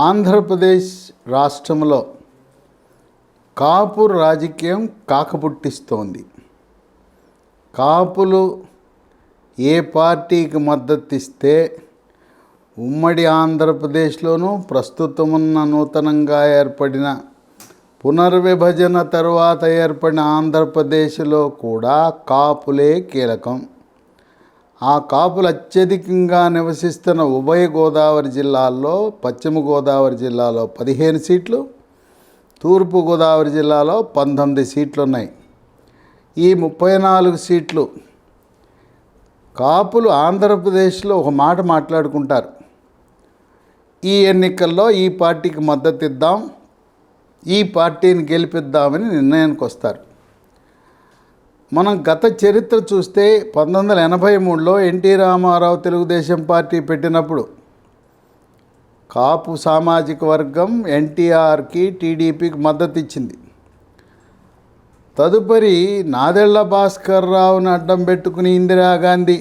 ఆంధ్రప్రదేశ్ రాష్ట్రంలో కాపు రాజకీయం కాకపుట్టిస్తోంది. కాపులు ఏ పార్టీకి మద్దతు ఇస్తే ఉమ్మడి ఆంధ్రప్రదేశ్లోనూ ప్రస్తుతమున్న నూతనంగా ఏర్పడిన పునర్విభజన తరువాత ఏర్పడిన ఆంధ్రప్రదేశ్లో కూడా కాపులే కీలకం. ఆ కాపులు అత్యధికంగా నివసిస్తున్న ఉభయ గోదావరి జిల్లాల్లో పశ్చిమ గోదావరి జిల్లాలో 15 సీట్లు, తూర్పు గోదావరి జిల్లాలో 19 సీట్లు ఉన్నాయి. ఈ 34 సీట్లు కాపులు ఆంధ్రప్రదేశ్లో ఒక మాట మాట్లాడుకుంటారు. ఈ ఎన్నికల్లో ఈ పార్టీకి మద్దతు ఇద్దాం, ఈ పార్టీని గెలిపిద్దామని నిర్ణయానికి వస్తారు. మనం గత చరిత్ర చూస్తే 1983లో ఎన్టీ రామారావు తెలుగుదేశం పార్టీ పెట్టినప్పుడు కాపు సామాజిక వర్గం ఎన్టీఆర్కి టీడీపీకి మద్దతు ఇచ్చింది. తదుపరి నాదెళ్ల భాస్కర్ రావుని అడ్డం పెట్టుకుని ఇందిరాగాంధీ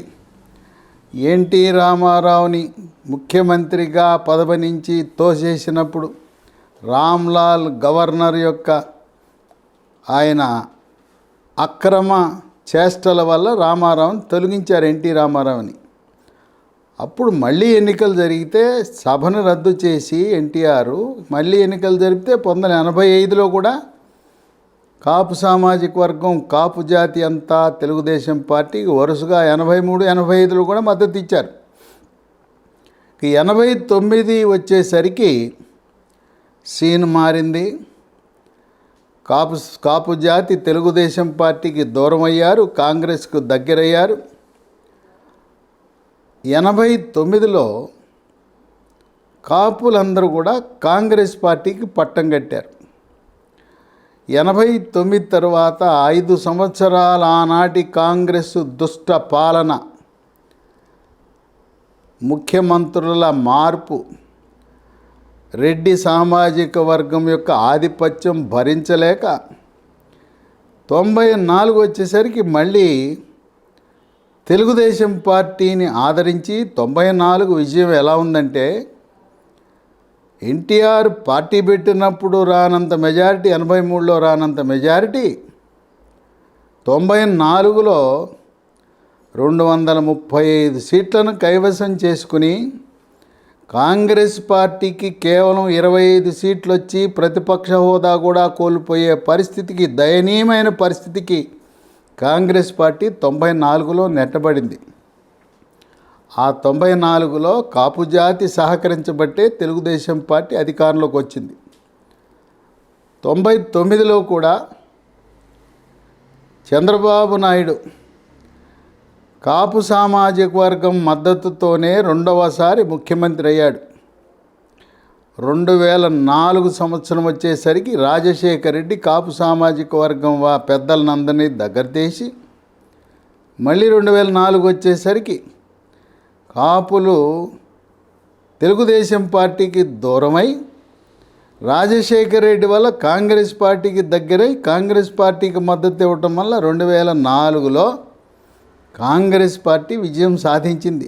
ఎన్టీ రామారావుని ముఖ్యమంత్రిగా పదవి నుంచి తోసేసినప్పుడు రామ్లాల్ గవర్నర్ యొక్క ఆయన అక్రమ చేష్టల వల్ల రామారావుని తొలగించారు, ఎన్టీ రామారావుని. అప్పుడు మళ్ళీ ఎన్నికలు జరిగితే సభను రద్దు చేసి ఎన్టీఆర్ మళ్ళీ ఎన్నికలు జరిపితే 1985లో కూడా కాపు సామాజిక వర్గం కాపు జాతి అంతా తెలుగుదేశం పార్టీకి వరుసగా 83, 85లో కూడా మద్దతు ఇచ్చారు. 89 వచ్చేసరికి సీన్ మారింది. కాపు జాతి తెలుగుదేశం పార్టీకి దూరం అయ్యారు, కాంగ్రెస్కు దగ్గరయ్యారు. 89లో కాపులందరూ కూడా కాంగ్రెస్ పార్టీకి పట్టం కట్టారు. 89 తర్వాత 5 సంవత్సరాల ఆనాటి కాంగ్రెస్ దుష్ట పాలన, ముఖ్యమంత్రుల మార్పు, రెడ్డి సామాజిక వర్గం యొక్క ఆధిపత్యం భరించలేక 94 వచ్చేసరికి మళ్ళీ తెలుగుదేశం పార్టీని ఆదరించి 94 విజయం ఎలా ఉందంటే ఎన్టీఆర్ పార్టీ పెట్టినప్పుడు రానంత మెజారిటీ, 83లో రానంత మెజారిటీ 94లో 235 సీట్లను కైవసం చేసుకుని కాంగ్రెస్ పార్టీకి కేవలం 25 సీట్లు వచ్చి ప్రతిపక్ష హోదా కూడా కోల్పోయే పరిస్థితికి, దయనీయమైన పరిస్థితికి కాంగ్రెస్ పార్టీ 94లో నెట్టబడింది. ఆ 94లో కాపు జాతి సహకరించబట్టే తెలుగుదేశం పార్టీ అధికారంలోకి వచ్చింది. 99లో కూడా చంద్రబాబు నాయుడు కాపు సామాజిక వర్గం మద్దతుతోనే రెండవసారి ముఖ్యమంత్రి అయ్యాడు. 2004 సంవత్సరం వచ్చేసరికి రాజశేఖర రెడ్డి కాపు సామాజిక వర్గం పెద్దలందరినీ దగ్గర తీసి మళ్ళీ 2004 వచ్చేసరికి కాపులు తెలుగుదేశం పార్టీకి దూరమై రాజశేఖర రెడ్డి వల్ల కాంగ్రెస్ పార్టీకి దగ్గరై కాంగ్రెస్ పార్టీకి మద్దతు ఇవ్వటం వల్ల 2004లో కాంగ్రెస్ పార్టీ విజయం సాధించింది.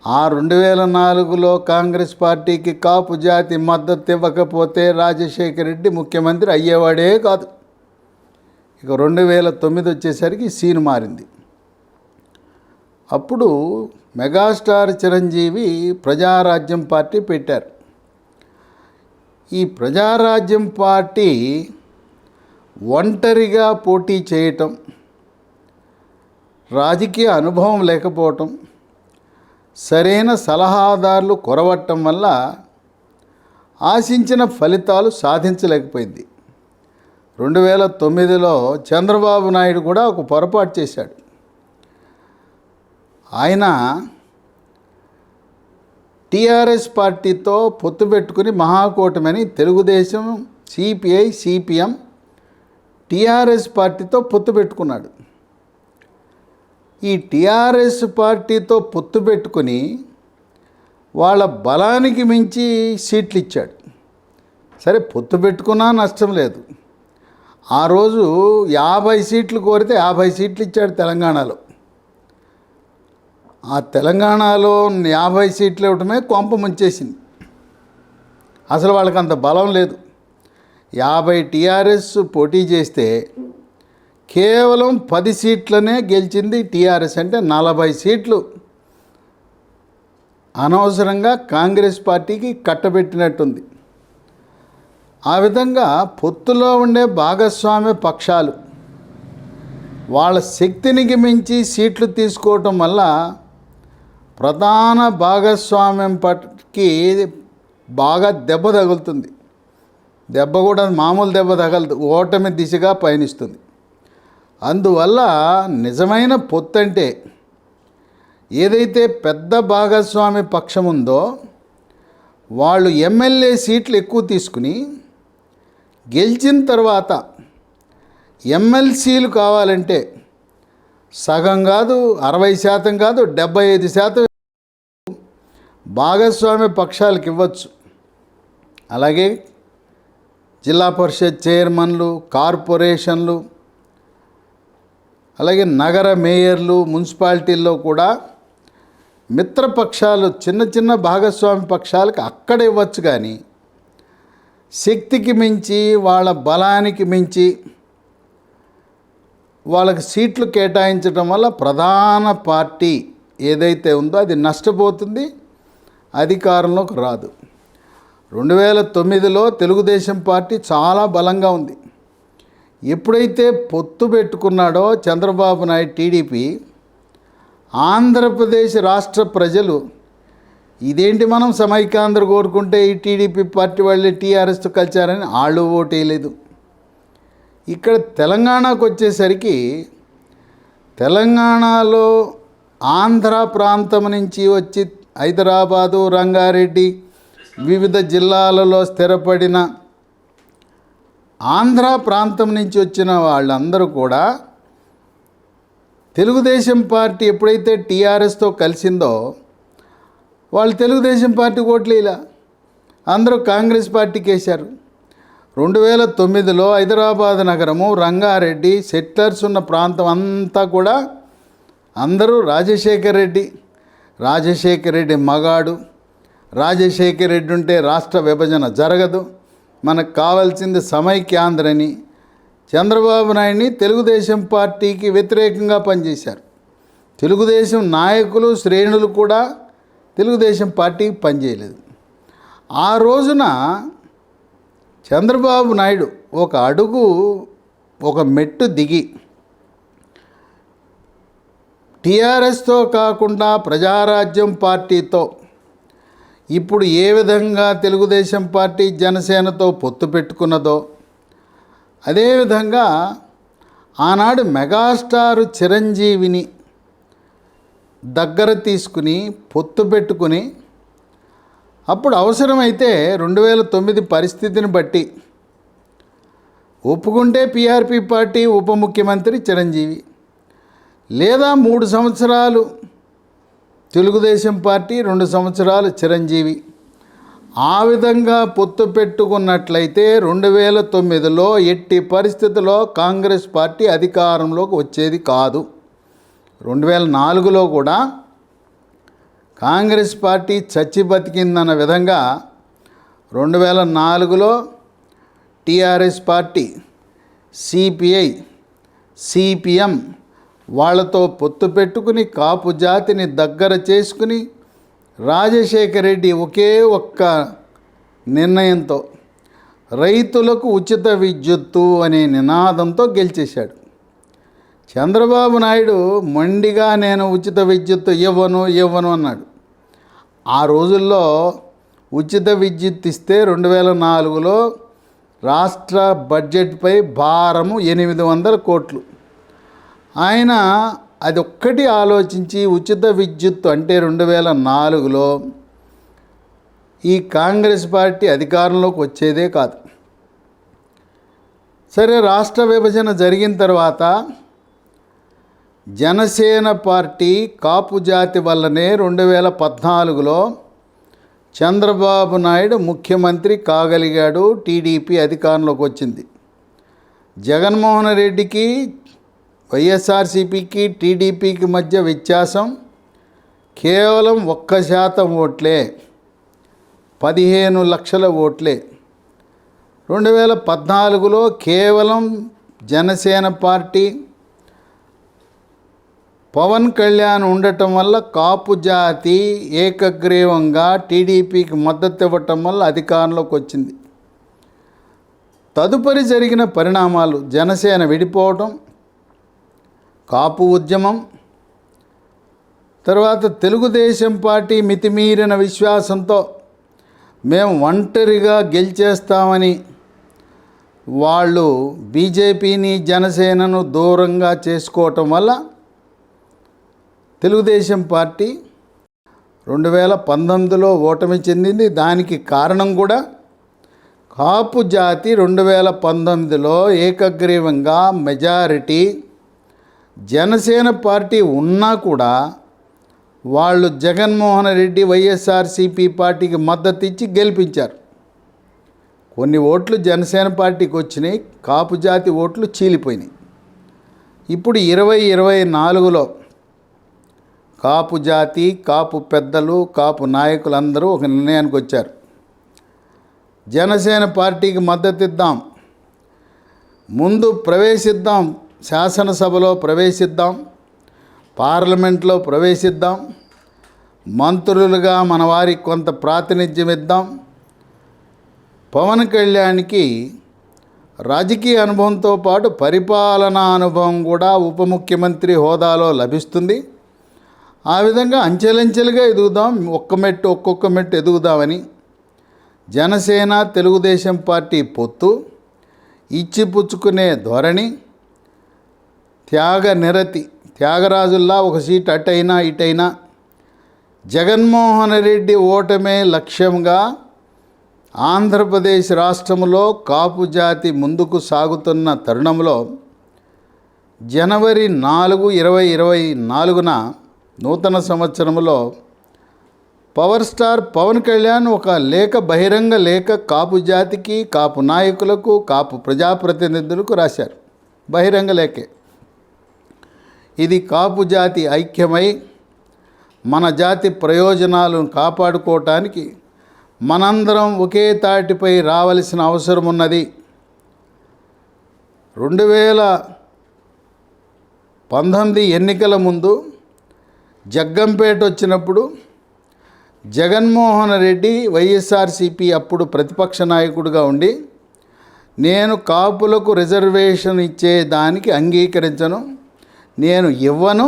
ఆ 2004లో కాంగ్రెస్ పార్టీకి కాపు జాతి మద్దతు ఇవ్వకపోతే రాజశేఖర రెడ్డి ముఖ్యమంత్రి అయ్యేవాడే కాదు. ఇక 2009 వచ్చేసరికి సీన్ మారింది. అప్పుడు మెగాస్టార్ చిరంజీవి ప్రజారాజ్యం పార్టీ పెట్టారు. ఈ ప్రజారాజ్యం పార్టీ ఒంటరిగా పోటీ చేయటం, రాజకీయ అనుభవం లేకపోవటం, సరైన సలహాదారులు కొరవటం వల్ల ఆశించిన ఫలితాలు సాధించలేకపోయింది. 2009లో చంద్రబాబు నాయుడు కూడా ఒక పొరపాటు చేశాడు. ఆయన టీఆర్ఎస్ పార్టీతో పొత్తు పెట్టుకుని మహాకూటమని తెలుగుదేశం, సిపిఐ, సిపిఎం టీఆర్ఎస్ పార్టీతో పొత్తు పెట్టుకున్నాడు. ఈ టీఆర్ఎస్ పార్టీతో పొత్తు పెట్టుకుని వాళ్ళ బలానికి మించి సీట్లు ఇచ్చాడు. సరే, పొత్తు పెట్టుకున్నా నష్టం లేదు. ఆ రోజు 50 సీట్లు కోరితే 50 సీట్లు ఇచ్చాడు తెలంగాణలో. ఆ తెలంగాణలో 50 సీట్లు ఇవ్వటమే కొంప ముంచేసింది. అసలు వాళ్ళకి అంత బలం లేదు. 50 టీఆర్ఎస్ పోటీ చేస్తే కేవలం 10 సీట్లనే గెలిచింది టీఆర్ఎస్. అంటే 40 సీట్లు అనవసరంగా కాంగ్రెస్ పార్టీకి కట్టబెట్టినట్టుంది. ఆ విధంగా పొత్తులో ఉండే భాగస్వామ్య పక్షాలు వాళ్ళ శక్తినికి మించి సీట్లు తీసుకోవటం వల్ల ప్రధాన భాగస్వామ్యం పట్టికి బాగా దెబ్బ తగులుతుంది. దెబ్బ కూడా మామూలు దెబ్బ తగలదు, ఓటమి దిశగా పయనిస్తుంది. అందువల్ల నిజమైన పొత్తు అంటే ఏదైతే పెద్ద భాగస్వామి పక్షం ఉందో వాళ్ళు ఎమ్మెల్యే సీట్లు ఎక్కువ తీసుకుని గెలిచిన తర్వాత ఎమ్మెల్సీలు కావాలంటే సగం కాదు, 60% కాదు, 75% భాగస్వామ్య పక్షాలకు ఇవ్వచ్చు. అలాగే జిల్లా పరిషత్ చైర్మన్లు, కార్పొరేషన్లు, అలాగే నగర మేయర్లు, మున్సిపాలిటీల్లో కూడా మిత్రపక్షాలు చిన్న చిన్న భాగస్వామ్య పక్షాలకు అక్కడ ఇవ్వచ్చు. కానీ శక్తికి మించి వాళ్ళ బలానికి మించి వాళ్ళకి సీట్లు కేటాయించడం వల్ల ప్రధాన పార్టీ ఏదైతే ఉందో అది నష్టపోతుంది, అధికారంలోకి రాదు. 2009లో తెలుగుదేశం పార్టీ చాలా బలంగా ఉంది. ఎప్పుడైతే పొత్తు పెట్టుకున్నాడో చంద్రబాబు నాయుడు టీడీపీ, ఆంధ్రప్రదేశ్ రాష్ట్ర ప్రజలు ఇదేంటి మనం సమైక్యాంధ్ర కోరుకుంటే ఈ టీడీపీ పార్టీ వాళ్ళే టీఆర్ఎస్తో కలిచారని వాళ్ళు ఓటేయలేదు. ఇక్కడ తెలంగాణకు వచ్చేసరికి తెలంగాణలో ఆంధ్ర ప్రాంతం నుంచి వచ్చి హైదరాబాదు, రంగారెడ్డి వివిధ జిల్లాలలో స్థిరపడిన ఆంధ్ర ప్రాంతం నుంచి వచ్చిన వాళ్ళందరూ కూడా తెలుగుదేశం పార్టీ ఎప్పుడైతే టీఆర్ఎస్తో కలిసిందో వాళ్ళు తెలుగుదేశం పార్టీ ఓట్లేలా, అందరూ కాంగ్రెస్ పార్టీకి వేశారు. 2009లో హైదరాబాద్ నగరము, రంగారెడ్డి, సెటిలర్స్ ఉన్న ప్రాంతం అంతా కూడా అందరూ రాజశేఖర్ రెడ్డి మగాడు, రాజశేఖర్ రెడ్డి ఉంటే రాష్ట్ర విభజన జరగదు, మనకు కావాల్సింది సమైక్యాంధ్రని చంద్రబాబు నాయుడిని తెలుగుదేశం పార్టీకి వ్యతిరేకంగా పనిచేశారు. తెలుగుదేశం నాయకులు, శ్రేణులు కూడా తెలుగుదేశం పార్టీకి పనిచేయలేదు. ఆ రోజున చంద్రబాబు నాయుడు ఒక మెట్టు దిగి టీఆర్ఎస్తో కాకుండా ప్రజారాజ్యం పార్టీతో ఇప్పుడు ఏ విధంగా తెలుగుదేశం పార్టీ జనసేనతో పొత్తు పెట్టుకున్నదో అదేవిధంగా ఆనాడు మెగాస్టార్ చిరంజీవిని దగ్గర తీసుకుని పొత్తు పెట్టుకుని అప్పుడు అవసరమైతే 2009 పరిస్థితిని బట్టి ఒప్పుకుంటే పీఆర్పీ పార్టీ ఉప ముఖ్యమంత్రి చిరంజీవి, లేదా 3 సంవత్సరాలు తెలుగుదేశం పార్టీ, 2 సంవత్సరాలు చిరంజీవి, ఆ విధంగా పొత్తు పెట్టుకున్నట్లయితే 2009లో ఎట్టి పరిస్థితుల్లో కాంగ్రెస్ పార్టీ అధికారంలోకి వచ్చేది కాదు. 2004లో కూడా కాంగ్రెస్ పార్టీ చచ్చి బతికిందన్న విధంగా 2004లో టీఆర్ఎస్ పార్టీ, సిపిఐ, సిపిఎం వాళ్ళతో పొత్తు పెట్టుకుని కాపు జాతిని దగ్గర చేసుకుని రాజశేఖర రెడ్డి ఒకే ఒక్క నిర్ణయంతో రైతులకు ఉచిత విద్యుత్తు అనే నినాదంతో గెలిచేశాడు. చంద్రబాబు నాయుడు మొండిగా నేను ఉచిత విద్యుత్తు ఇవ్వను అన్నాడు. ఆ రోజుల్లో ఉచిత విద్యుత్ ఇస్తే 2004లో రాష్ట్ర బడ్జెట్పై భారము 800 కోట్లు. ఆయన అది ఒక్కటి ఆలోచించి ఉచిత విద్యుత్ అంటే 2004లో ఈ కాంగ్రెస్ పార్టీ అధికారంలోకి వచ్చేదే కాదు. సరే, రాష్ట్ర విభజన జరిగిన తర్వాత జనసేన పార్టీ కాపు జాతి వల్లనే 2014లో చంద్రబాబు నాయుడు ముఖ్యమంత్రి కాగలిగాడు, టీడీపీ అధికారంలోకి వచ్చింది. జగన్మోహన్ రెడ్డికి, వైఎస్ఆర్సీపీకి, టీడీపీకి మధ్య వ్యత్యాసం కేవలం 1% ఓట్లే. 15 లక్షల ఓట్లే. 2014లో కేవలం జనసేన పార్టీ పవన్ కళ్యాణ్ ఉండటం వల్ల కాపు జాతి ఏకగ్రీవంగా టీడీపీకి మద్దతు ఇవ్వటం వల్ల అధికారంలోకి వచ్చింది. తదుపరి జరిగిన పరిణామాలు జనసేన విడిపోవటం, కాపు ఉద్యమం, తర్వాత తెలుగుదేశం పార్టీ మితిమీరిన విశ్వాసంతో మేము ఒంటరిగా గెలిచేస్తామని వాళ్ళు బీజేపీని జనసేనను దూరంగా చేసుకోవటం వల్ల తెలుగుదేశం పార్టీ 2019లో ఓటమి చెందింది. దానికి కారణం కూడా కాపు జాతి 2019లో ఏకగ్రీవంగా మెజారిటీ జనసేన పార్టీ ఉన్నా కూడా వాళ్ళు జగన్మోహన్ రెడ్డి వైఎస్ఆర్సీపీ పార్టీకి మద్దతు ఇచ్చి గెలిపించారు. కొన్ని ఓట్లు జనసేన పార్టీకి వచ్చినాయి, కాపు జాతి ఓట్లు చీలిపోయినాయి. ఇప్పుడు 2024లో కాపు జాతి, కాపు పెద్దలు, కాపు నాయకులందరూ ఒక నిర్ణయానికి వచ్చారు. జనసేన పార్టీకి మద్దతు ఇద్దాం, ముందు ప్రవేశిద్దాం, శాసనసభలో ప్రవేశిద్దాం, పార్లమెంట్లో ప్రవేశిద్దాం, మంత్రులుగా మన వారికి కొంత ప్రాతినిధ్యం ఇద్దాం. పవన్ కళ్యాణ్కి రాజకీయ అనుభవంతో పాటు పరిపాలనా అనుభవం కూడా ఉప ముఖ్యమంత్రి హోదాలో లభిస్తుంది. ఆ విధంగా అంచెలంచెలుగా ఎదుగుదాం, ఒక్కొక్క మెట్టు ఎదుగుదామని జనసేన తెలుగుదేశం పార్టీ పొత్తు, ఇచ్చిపుచ్చుకునే ధోరణి, త్యాగనిరతి, త్యాగరాజుల్లా ఒక సీట్ అటైనా ఇటైనా జగన్మోహన్ రెడ్డి ఓటమే లక్ష్యంగా ఆంధ్రప్రదేశ్ రాష్ట్రంలో కాపు జాతి ముందుకు సాగుతున్న తరుణంలో జనవరి 4, 2024న నూతన సంవత్సరంలో పవర్ స్టార్ పవన్ కళ్యాణ్ ఒక లేఖ, బహిరంగ లేఖ కాపు జాతికి, కాపు నాయకులకు, కాపు ప్రజాప్రతినిధులకు రాశారు. బహిరంగ లేఖే ఇది. కాపు జాతి ఐక్యమై మన జాతి ప్రయోజనాలను కాపాడుకోవటానికి మనందరం ఒకే తాటిపై రావలసిన అవసరం ఉన్నది. 2019 ఎన్నికల ముందు జగ్గంపేట వచ్చినప్పుడు జగన్మోహన్ రెడ్డి వైఎస్ఆర్సీపీ అప్పుడు ప్రతిపక్ష నాయకుడిగా ఉండి, నేను కాపులకు రిజర్వేషన్ ఇచ్చేదానికి అంగీకరించను, నేను ఇవ్వను,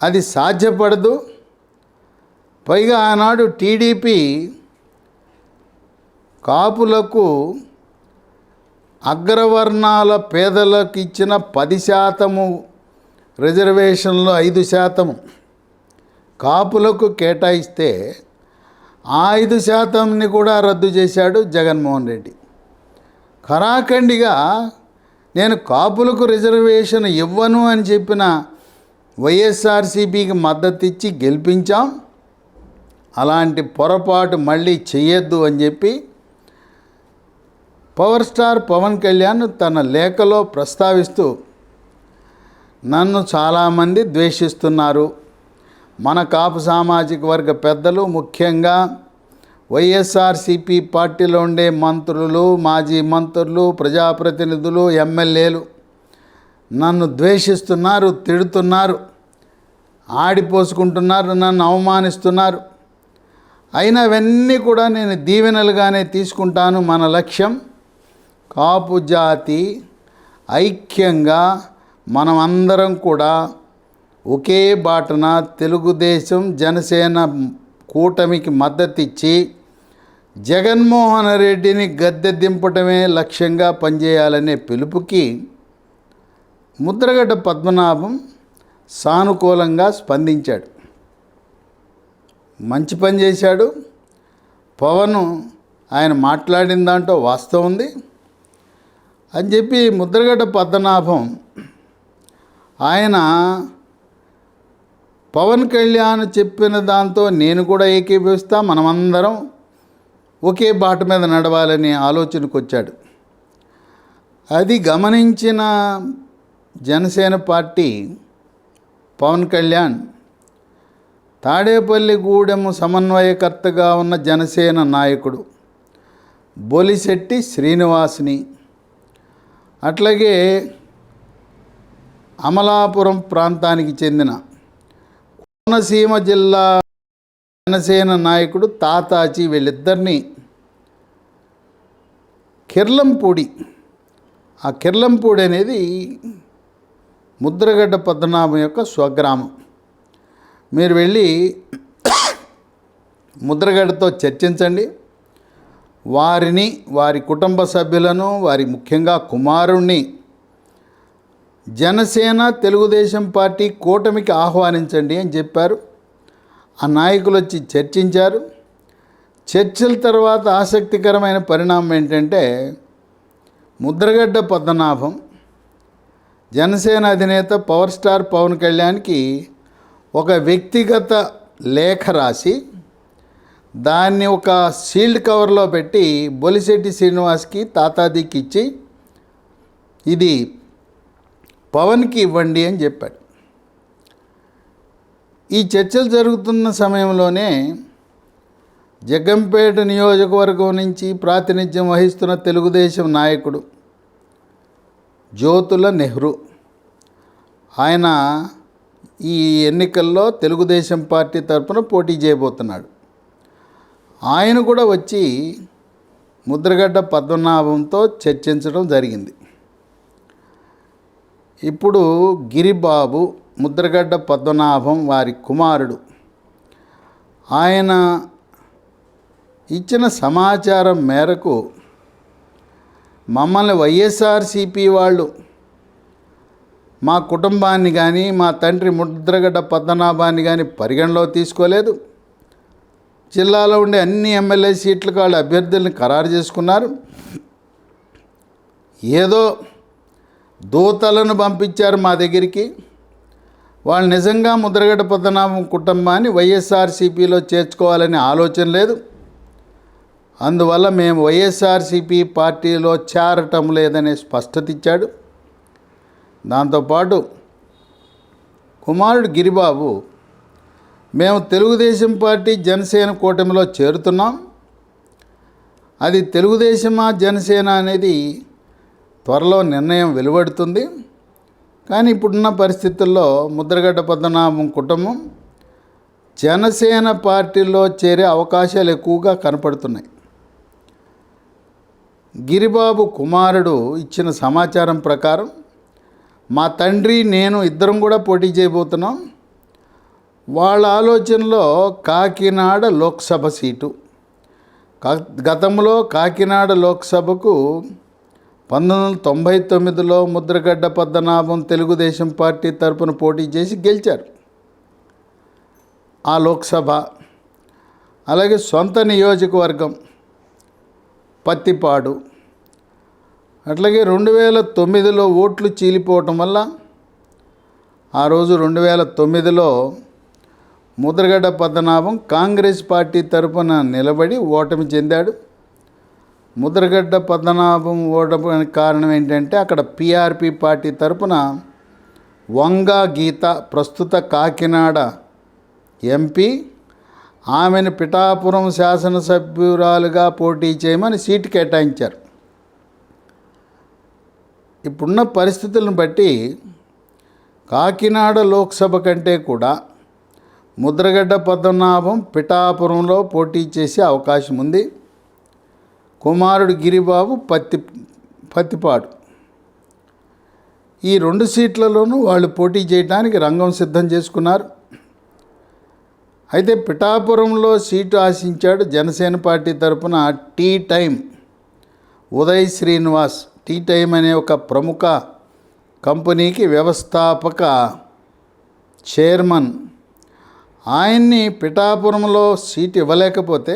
అది సాధ్యపడదు. పైగా ఆనాడు టీడీపీ కాపులకు అగ్రవర్ణాల పేదలకు ఇచ్చిన 10% రిజర్వేషన్లో 5% కాపులకు కేటాయిస్తే ఆ 5%ని కూడా రద్దు చేశాడు జగన్మోహన్ రెడ్డి. ఖరాఖండిగా నేను కాపులకు రిజర్వేషన్ ఇవ్వను అని చెప్పిన వైఎస్ఆర్సీపీకి మద్దతు ఇచ్చి గెలిపించాం. అలాంటి పొరపాటు మళ్ళీ చెయ్యొద్దు అని చెప్పి పవర్ స్టార్ పవన్ కళ్యాణ్ తన లేఖలో ప్రస్తావిస్తూ, నన్ను చాలామంది ద్వేషిస్తున్నారు, మన కాపు సామాజిక వర్గ పెద్దలు, ముఖ్యంగా వైఎస్ఆర్సీపీ పార్టీలో ఉండే మంత్రులు, మాజీ మంత్రులు, ప్రజాప్రతినిధులు, ఎమ్మెల్యేలు నన్ను ద్వేషిస్తున్నారు, తిడుతున్నారు, ఆడిపోసుకుంటున్నారు, నన్ను అవమానిస్తున్నారు. అయినా అవన్నీ కూడా నేను దీవెనలుగానే తీసుకుంటాను. మన లక్ష్యం కాపు జాతి ఐక్యంగా మనమందరం కూడా ఒకే బాటన తెలుగుదేశం జనసేన కూటమికి మద్దతు ఇచ్చి జగన్మోహన్ రెడ్డిని గద్దె దింపటమే లక్ష్యంగా పనిచేయాలనే పిలుపుకి ముద్రగడ పద్మనాభం సానుకూలంగా స్పందించాడు. మంచి పని చేశాడు. పవన్ ఆయన మాట్లాడిన దాంట్లో వాస్తవం ఉంది అని చెప్పి ముద్రగడ పద్మనాభం ఆయన పవన్ కళ్యాణ్ చెప్పిన దాంతో నేను కూడా ఏకీభవిస్తా, మనమందరం ఒకే బాట మీద నడవాలనే ఆలోచనకు వచ్చాడు. అది గమనించిన జనసేన పార్టీ పవన్ కళ్యాణ్ తాడేపల్లిగూడెం సమన్వయకర్తగా ఉన్న జనసేన నాయకుడు బొలిశెట్టి శ్రీనివాస్ని, అట్లాగే అమలాపురం ప్రాంతానికి చెందిన కోనసీమ జిల్లా జనసేన నాయకుడు తాతాచి, వీళ్ళిద్దరినీ కిర్లంపూడి, ఆ కిర్లంపూడి అనేది ముద్రగడ్డ పద్మనాభం యొక్క స్వగ్రామం. మీరు వెళ్ళి ముద్రగడ్డతో చర్చించండి. వారిని, వారి కుటుంబ సభ్యులను, వారి ముఖ్యంగా కుమారుణ్ణి జనసేన తెలుగుదేశం పార్టీ కూటమికి ఆహ్వానించండి అని చెప్పారు. ఆ నాయకులు వచ్చి చర్చించారు. చర్చల తర్వాత ఆసక్తికరమైన పరిణామం ఏంటంటే, ముద్రగడ్డ పద్మనాభం జనసేన అధినేత పవర్ స్టార్ పవన్ కళ్యాణ్కి ఒక వ్యక్తిగత లేఖ రాసి దాన్ని ఒక సీల్డ్ కవర్లో పెట్టి బొలిశెట్టి శ్రీనివాస్కి, తాతాదికి ఇచ్చి ఇది పవన్కి ఇవ్వండి అని చెప్పాడు. ఈ చర్చలు జరుగుతున్న సమయంలోనే జగ్గంపేట నియోజకవర్గం నుంచి ప్రాతినిధ్యం వహిస్తున్న తెలుగుదేశం నాయకుడు జ్యోతుల నెహ్రూ, ఆయన ఈ ఎన్నికల్లో తెలుగుదేశం పార్టీ తరఫున పోటీ చేయబోతున్నాడు. ఆయన కూడా వచ్చి ముద్రగడ్డ పద్మనాభంతో చర్చించడం జరిగింది. ఇప్పుడు గిరిబాబు, ముద్రగడ్డ పద్మనాభం వారి కుమారుడు, ఆయన ఇచ్చిన సమాచారం మేరకు మమ్మల్ని వైఎస్ఆర్సీపీ వాళ్ళు మా కుటుంబాన్ని కానీ, మా తండ్రి ముద్రగడ్డ పద్మనాభాన్ని కానీ పరిగణలో తీసుకోలేదు. జిల్లాలో ఉండే అన్ని ఎమ్మెల్యే సీట్లకు వాళ్ళు అభ్యర్థుల్ని ఖరారు చేసుకున్నారు. ఏదో దూతలను పంపించారు మా దగ్గరికి. వాళ్ళు నిజంగా ముద్రగడ్డ పద్మనాభం కుటుంబాన్ని వైఎస్ఆర్సీపీలో చేర్చుకోవాలనే ఆలోచన లేదు. అందువల్ల మేము వైఎస్ఆర్సీపీ పార్టీలో చేరటం లేదనే స్పష్టత ఇచ్చాడు. దాంతోపాటు కుమారుడు గిరిబాబు, మేము తెలుగుదేశం పార్టీ జనసేన కూటమిలో చేరుతున్నాం, అది తెలుగుదేశమా జనసేన అనేది త్వరలో నిర్ణయం వెలువడుతుంది. కానీ ఇప్పుడున్న పరిస్థితుల్లో ముద్రగడ్డ పద్మనాభం కుటుంబం జనసేన పార్టీలో చేరే అవకాశాలు ఎక్కువగా కనపడుతున్నాయి. గిరిబాబు కుమారుడు ఇచ్చిన సమాచారం ప్రకారం మా తండ్రి, నేను ఇద్దరం కూడా పోటీ చేయబోతున్నాం. వాళ్ళ ఆలోచనలో కాకినాడ లోక్సభ సీటు, గతంలో కాకినాడ లోక్సభకు 1999లో ముద్రగడ్డ పద్మనాభం తెలుగుదేశం పార్టీ తరపున పోటీ చేసి గెలిచారు. ఆ లోక్సభ, అలాగే సొంత నియోజకవర్గం పత్తిపాడు, అట్లాగే 2009లో ఓట్లు చీలిపోవటం వల్ల ఆ రోజు 2009లో ముద్రగడ్డ పద్మనాభం కాంగ్రెస్ పార్టీ తరపున నిలబడి ఓటమి చెందాడు. ముద్రగడ్డ పద్మనాభం ఓటమికి కారణం ఏంటంటే, అక్కడ పిఆర్పి పార్టీ తరపున వంగా గీత, ప్రస్తుత కాకినాడ ఎంపీ, ఆమెను పిఠాపురం శాసనసభ్యురాలుగా పోటీ చేయమని సీటు కేటాయించారు. ఇప్పుడున్న పరిస్థితులను బట్టి కాకినాడ లోక్సభ కంటే కూడా ముద్రగడ్డ పద్మనాభం పిఠాపురంలో పోటీ చేసే అవకాశం ఉంది. కుమారుడు గిరిబాబు పత్తిపాడు, ఈ 2 సీట్లలోనూ వాళ్ళు పోటీ చేయడానికి రంగం సిద్ధం చేసుకున్నారు. అయితే పిఠాపురంలో సీటు ఆశించాడు జనసేన పార్టీ తరపున Tea Time Uday Srinivas. Tea Time అనే ఒక ప్రముఖ కంపెనీకి వ్యవస్థాపక చైర్మన్. ఆయన్ని పిఠాపురంలో సీటు ఇవ్వలేకపోతే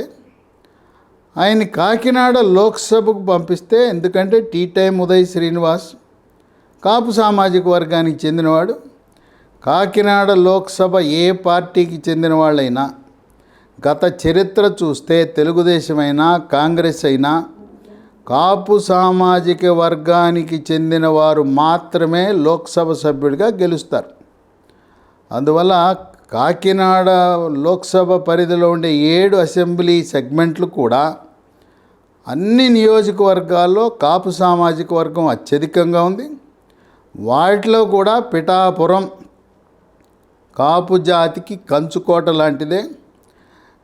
ఆయన్ని కాకినాడ లోక్సభకు పంపిస్తే, ఎందుకంటే టీ టైం ఉదయ్ శ్రీనివాస్ కాపు సామాజిక వర్గానికి చెందినవాడు, కాకినాడ లోక్సభ ఏ పార్టీకి చెందిన వాళ్ళైనా గత చరిత్ర చూస్తే తెలుగుదేశం అయినా కాంగ్రెస్ అయినా కాపు సామాజిక వర్గానికి చెందిన వారు మాత్రమే లోక్సభ సభ్యుడిగా గెలుస్తారు. అందువల్ల కాకినాడ లోక్సభ పరిధిలో ఉండే 7 అసెంబ్లీ సెగ్మెంట్లు కూడా అన్ని నియోజకవర్గాల్లో కాపు సామాజిక వర్గం అత్యధికంగా ఉంది. వాటిలో కూడా పిఠాపురం కాపు జాతికి కంచుకోట లాంటిదే.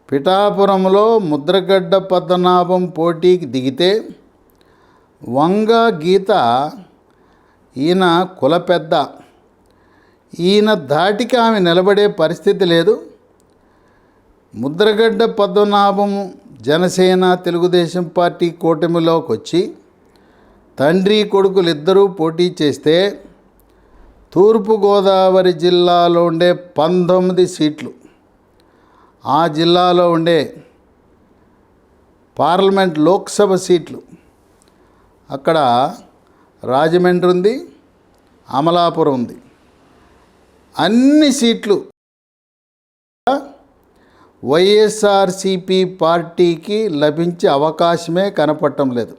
పిఠాపురంలో ముద్రగడ్డ పద్మనాభం పోటీకి దిగితే వంగ గీత ఈయన కుల పెద్ద, ఈయన ధాటికి ఆమె నిలబడే పరిస్థితి లేదు. ముద్రగడ్డ పద్మనాభము జనసేన తెలుగుదేశం పార్టీ కూటమిలోకి వచ్చి తండ్రి కొడుకులు ఇద్దరూ పోటీ చేస్తే తూర్పుగోదావరి జిల్లాలో ఉండే 19 సీట్లు, ఆ జిల్లాలో ఉండే పార్లమెంట్ లోక్సభ సీట్లు, అక్కడ రాజమండ్రి ఉంది, అమలాపురం ఉంది, అన్ని సీట్లు వైఎస్ఆర్సిపి పార్టీకి లభించే అవకాశమే కనపడటం లేదు.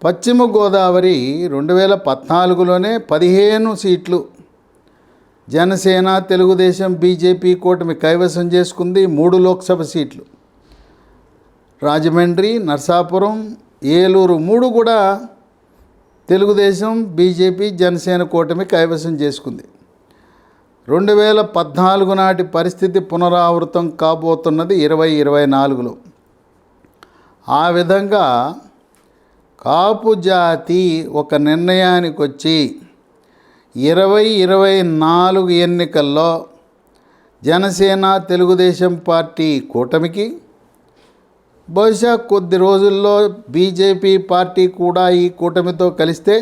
పశ్చిమ గోదావరి 2014లోనే 15 సీట్లు జనసేన తెలుగుదేశం బీజేపీ కూటమి కైవసం చేసుకుంది. 3 లోక్సభ సీట్లు రాజమండ్రి, నర్సాపురం, ఏలూరు 3 కూడా తెలుగుదేశం బీజేపీ జనసేన కూటమి కైవసం చేసుకుంది. 2014 నాటి పరిస్థితి పునరావృతం కాబోతున్నది 2024లో. ఆ విధంగా కాపు జాతి ఒక నిర్ణయానికి వచ్చి 2024 ఎన్నికల్లో జనసేన తెలుగుదేశం పార్టీ కూటమికి, బహుశా కొద్ది రోజుల్లో బీజేపీ పార్టీ కూడా ఈ కూటమితో కలిస్తే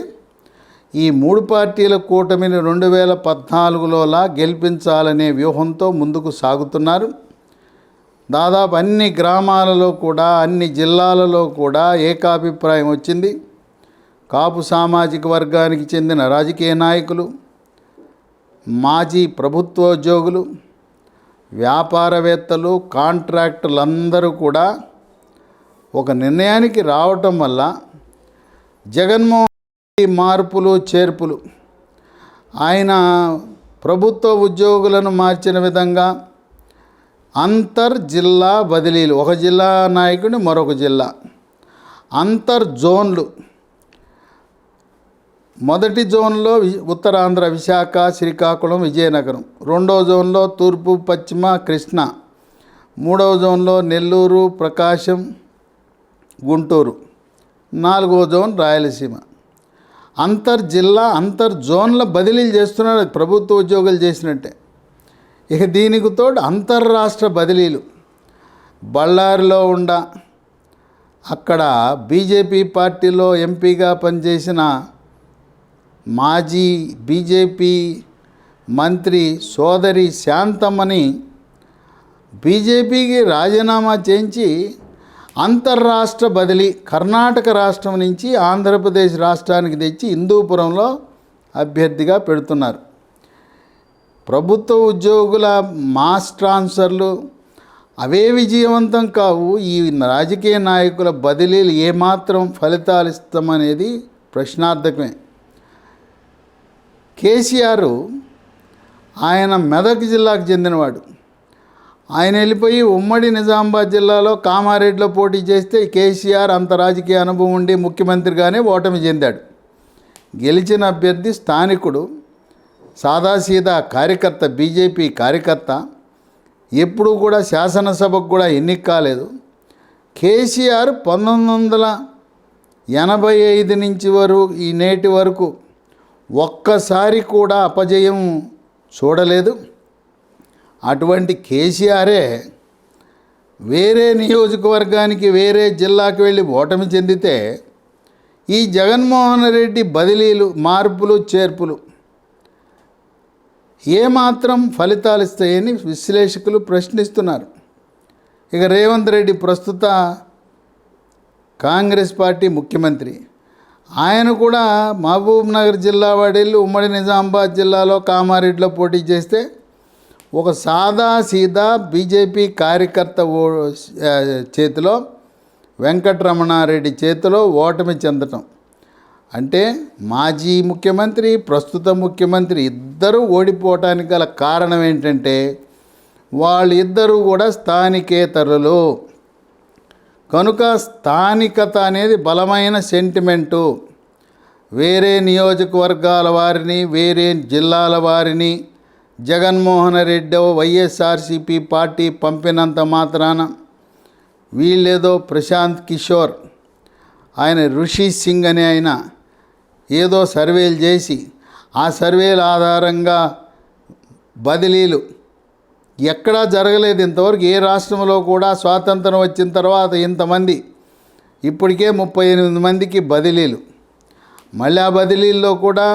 ఈ 3 పార్టీల కూటమిని 2014లోలా గెలిపించాలనే వ్యూహంతో ముందుకు సాగుతున్నారు. దాదాపు అన్ని గ్రామాలలో కూడా అన్ని జిల్లాలలో కూడా ఏకాభిప్రాయం వచ్చింది. కాపు సామాజిక వర్గానికి చెందిన రాజకీయ నాయకులు, మాజీ ప్రభుత్వోద్యోగులు, వ్యాపారవేత్తలు, కాంట్రాక్టులందరూ కూడా ఒక నిర్ణయానికి రావటం వల్ల జగన్మోహన్ మార్పులు చేర్పులు, ఆయన ప్రభుత్వ ఉద్యోగులను మార్చిన విధంగా జిల్లా బదిలీలు, ఒక జిల్లా నాయకుడిని మరొక జిల్లా, జోన్లు, మొదటి జోన్లో ఉత్తరాంధ్ర విశాఖ, శ్రీకాకుళం, విజయనగరం, రెండో జోన్లో తూర్పు పశ్చిమ కృష్ణ, మూడవ జోన్లో నెల్లూరు, ప్రకాశం, గుంటూరు, నాలుగో జోన్ రాయలసీమ. జిల్లా జోన్ల బదిలీలు చేస్తున్నారు ప్రభుత్వ ఉద్యోగులు చేసినట్టే. ఇక దీనికి తోడు అంతర్రాష్ట్ర బదిలీలు. బళ్ళారిలో అక్కడ బీజేపీ పార్టీలో ఎంపీగా పనిచేసిన మాజీ బీజేపీ మంత్రి సోదరి శాంతమ్మని బీజేపీకి రాజీనామా చేయించి అంతర్రాష్ట్ర బదిలీ కర్ణాటక రాష్ట్రం నుంచి ఆంధ్రప్రదేశ్ రాష్ట్రానికి తెచ్చి హిందూపురంలో అభ్యర్థిగా పెడుతున్నారు. ప్రభుత్వ ఉద్యోగుల మాస్ ట్రాన్స్ఫర్లు అవే విజయవంతం కావు. ఈ రాజకీయ నాయకుల బదిలీలు ఏమాత్రం ఫలితాలు ఇస్తామనేది ప్రశ్నార్థకమే. కేసీఆర్ ఆయన మెదక్ జిల్లాకు చెందినవాడు. ఆయన వెళ్ళిపోయి ఉమ్మడి నిజామాబాద్ జిల్లాలో కామారెడ్డిలో పోటీ చేస్తే కేసీఆర్ అంత రాజకీయ అనుభవం ఉండి ముఖ్యమంత్రిగానే ఓటమి చెందాడు. గెలిచిన అభ్యర్థి స్థానికుడు, సాదాసీదా కార్యకర్త, బీజేపీ కార్యకర్త, ఎప్పుడూ కూడా శాసనసభకు కూడా ఎన్నిక కాలేదు. కేసీఆర్ 1985 నుంచి ఈ నేటి వరకు ఒక్కసారి కూడా అపజయం చూడలేదు. అటువంటి కేసీఆరే వేరే నియోజకవర్గానికి వేరే జిల్లాకి వెళ్ళి ఓటమి చెందితే ఈ జగన్మోహన్ రెడ్డి బదిలీలు, మార్పులు, చేర్పులు ఏమాత్రం ఫలితాలు ఇస్తాయని విశ్లేషకులు ప్రశ్నిస్తున్నారు. ఇక రేవంత్ రెడ్డి ప్రస్తుత కాంగ్రెస్ పార్టీ ముఖ్యమంత్రి, ఆయన కూడా మహబూబ్ నగర్ జిల్లా వాడెళ్ళి ఉమ్మడి నిజామాబాద్ జిల్లాలో కామారెడ్డిలో పోటీ చేస్తే ఒక సాదాసీదా బీజేపీ కార్యకర్త చేతిలో, వెంకటరమణారెడ్డి చేతిలో ఓటమి చెందటం. అంటే మాజీ ముఖ్యమంత్రి, ప్రస్తుత ముఖ్యమంత్రి ఇద్దరూ ఓడిపోవటానికి గల కారణం ఏంటంటే వాళ్ళిద్దరూ కూడా స్థానికేతరులు. కనుక స్థానికత అనేది బలమైన సెంటిమెంటు. వేరే నియోజకవర్గాల వారిని, వేరే జిల్లాల వారిని జగన్మోహన్ రెడ్డి వైఎస్ఆర్సీపీ పార్టీ పంపినంత మాత్రాన వీళ్ళేదో ప్రశాంత్ కిషోర్, ఆయన ఋషి సింగ్ అనే ఆయన ఏదో సర్వేలు చేసి ఆ సర్వేల ఆధారంగా బదిలీలు ఎక్కడా జరగలేదు ఇంతవరకు. ఏ రాష్ట్రంలో కూడా స్వాతంత్రం వచ్చిన తర్వాత ఇంతమంది, ఇప్పటికే 38 మందికి బదిలీలు. మళ్ళీ ఆ బదిలీల్లో కూడా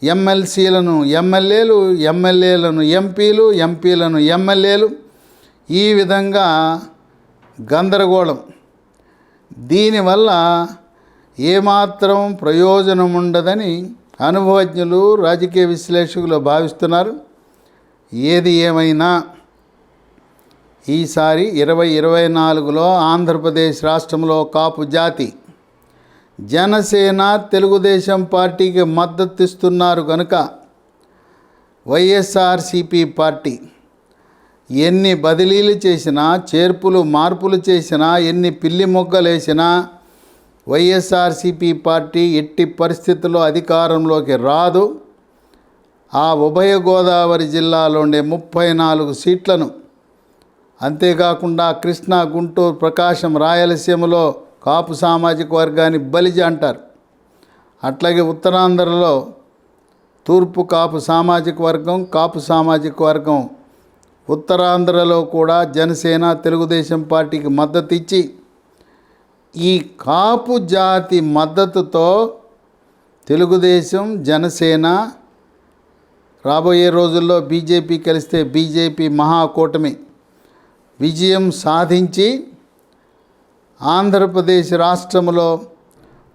ఎమ్మెల్సీలను ఎమ్మెల్యేలు, ఎమ్మెల్యేలను ఎంపీలు, ఎంపీలను ఎమ్మెల్యేలు, ఈ విధంగా గందరగోళం. దీనివల్ల ఏమాత్రం ప్రయోజనం ఉండదని అనుభవజ్ఞులు, రాజకీయ విశ్లేషకులు భావిస్తున్నారు. ఏది ఏమైనా ఈసారి 2024లో ఆంధ్రప్రదేశ్ రాష్ట్రంలో కాపు జాతి జనసేన, తెలుగుదేశం పార్టీకి మద్దతు ఇస్తున్నారు కనుక వైఎస్ఆర్సీపీ పార్టీ ఎన్ని బదిలీలు చేసినా, చేర్పులు మార్పులు చేసినా, ఎన్ని పిల్లి మొగ్గలేసినా వైఎస్ఆర్సీపీ పార్టీ ఎట్టి పరిస్థితుల్లో అధికారంలోకి రాదు. ఆ ఉభయ గోదావరి జిల్లాలో ఉండే 34 సీట్లను, అంతేకాకుండా కృష్ణా, గుంటూరు, ప్రకాశం, రాయలసీమలో కాపు సామాజిక వర్గాన్ని బలిజ అంటారు. అట్లాగే ఉత్తరాంధ్రలో తూర్పు కాపు సామాజిక వర్గం, కాపు సామాజిక వర్గం ఉత్తరాంధ్రలో కూడా జనసేన, తెలుగుదేశం పార్టీకి మద్దతు ఇచ్చి ఈ కాపు జాతి మద్దతుతో తెలుగుదేశం, జనసేన రాబోయే రోజుల్లో బీజేపీ కలిస్తే బీజేపీ మహాకూటమి విజయం సాధించి ఆంధ్రప్రదేశ్ రాష్ట్రంలో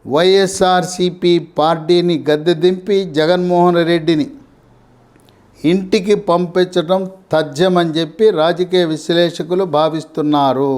వైఎస్ఆర్సీపీ పార్టీని గద్దె దింపి జగన్మోహన్ రెడ్డిని ఇంటికి పంపించడం తథ్యమని చెప్పి రాజకీయ విశ్లేషకులు భావిస్తున్నారు.